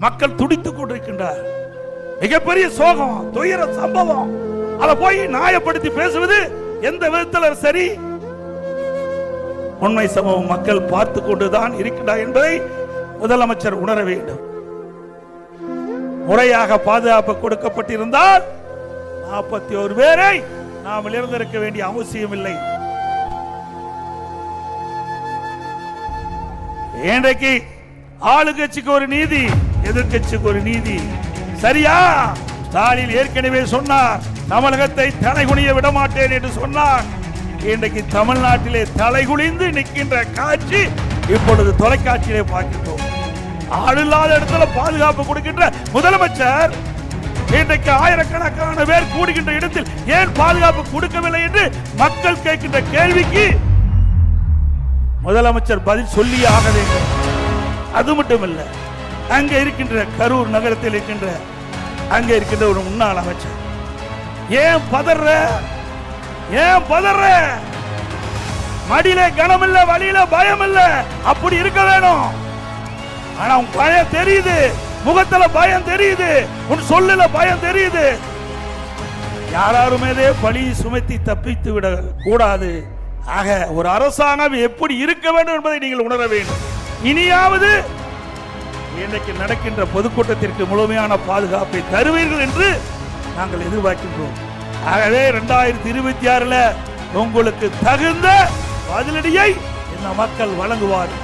மக்கள் துடித்துக் கொண்டிருக்கின்றார். மிகப்பெரிய சோகம், துயர சம்பவம். அதை போய் நியாயப்படுத்தி பேசுவது எந்த விதத்தில் சரி? உண்மை சம்பவம் மக்கள் பார்த்து கொண்டுதான் இருக்கின்றார் என்பதை முதலமைச்சர் உணர வேண்டும். முறையாக பாதுகாப்பு கொடுக்கப்பட்டிருந்தால் 41 பேரை நாம் இழந்திருக்க வேண்டிய அவசியம் இல்லை. இன்றைக்கு ஆளுங்கட்சிக்கு ஒரு நீதி, எதிர்கட்சிக்கு ஒரு நீதி. சரியா? ஸ்டாலின் ஏற்கனவே சொன்னார், தமிழகத்தை தலைகுனிய விட மாட்டேன் என்று சொன்னார். இன்றைக்கு தமிழ்நாட்டிலே தலைகுனிந்து நிற்கின்ற காட்சி இப்பொழுது தொலைக்காட்சியிலே பார்க்கின்றோம். ஆள் இல்லாத இடத்துல பாதுகாப்பு கொடுக்கின்ற முதலமைச்சர் இன்றைக்கு ஆயிரக்கணக்கான பேர் கூடுகின்ற இடத்தில் ஏன் பாதுகாப்பு கொடுக்கவில்லை என்று மக்கள் கேட்கின்ற கேள்விக்கு முதலமைச்சர் பதில் சொல்லியே ஆக வேண்டும். அது மட்டுமல்ல, அங்க இருக்கின்ற கரூர் நகரத்தில் இருக்கின்ற அங்க இருக்கின்ற ஒரு முன்னாள் அமைச்சர் ஏன் பதற? ஏன் பதற? மடியில கனம் இல்ல, வழியில பயம் இல்ல. அப்படி இருக்க வேணும். ஆனா உன் பயம் தெரியுது, முகத்துல பயம் தெரியுது, உன் சொல்லல பயம் தெரியுது. யாருமே பழி சுமத்தி தப்பித்து விட கூடாது. ஆக ஒரு அரசாங்கம் எப்படி இருக்க வேண்டும் என்பதை நீங்கள் உணர வேண்டும். இனியாவது இன்றைக்கு நடக்கின்ற பொதுக்கூட்டத்திற்கு முழுமையான பாதுகாப்பை தருவீர்கள் என்று நாங்கள் எதிர்பார்க்கின்றோம். ஆகவே 2026 உங்களுக்கு தகுந்த பதிலடியை இந்த மக்கள் வழங்குவார்கள்.